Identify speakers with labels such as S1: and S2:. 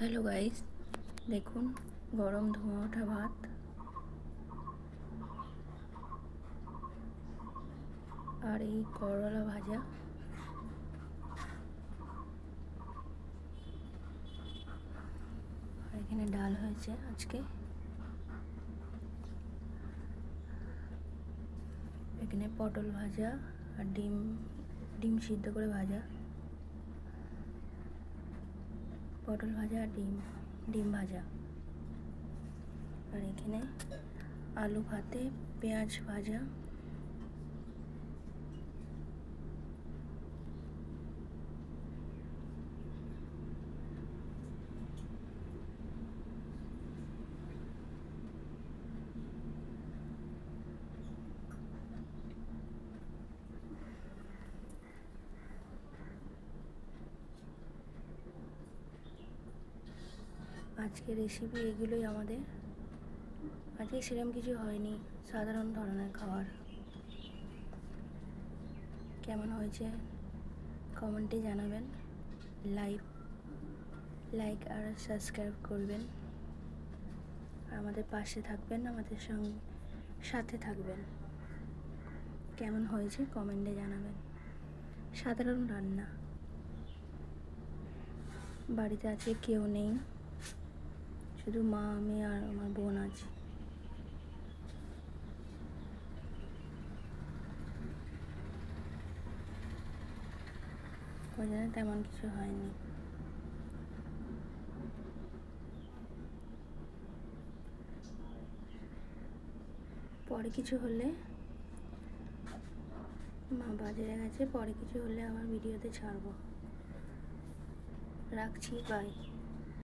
S1: Hello guys, দেখুন গরম ধোঁয়া ওঠা ভাত আর এই করলা ভাজা। আর এখানে ডাল হয়েছে আজকে। এখানে পটল ভাজা আর ডিম সিদ্ধ করে ভাজা, পটল ভাজা আর ডিম ভাজা। আর এখানে আলু ভাতে পেঁয়াজ ভাজা। আজকে রেসিপি এগুলোই আমাদের। আজকে সেরকম কিছু হয়নি, সাধারণ ধরনের খাবার। কেমন হয়েছে কমেন্টে জানাবেন। লাইক আর সাবস্ক্রাইব করবেন, আমাদের পাশে থাকবেন, আমাদের সাথে থাকবেন। কেমন হয়েছে কমেন্টে জানাবেন। সাধারণ রান্না, বাড়িতে আছে কেউ নেই, শুধু মা, আমি আর আমার বোন আছি। ওই জন্য তেমন কিছু হয়নি। পরে কিছু হলে, মা বাজারে গেছে, পরে কিছু হলে আবার ভিডিওতে ছাড়বো। রাখছি, বাই।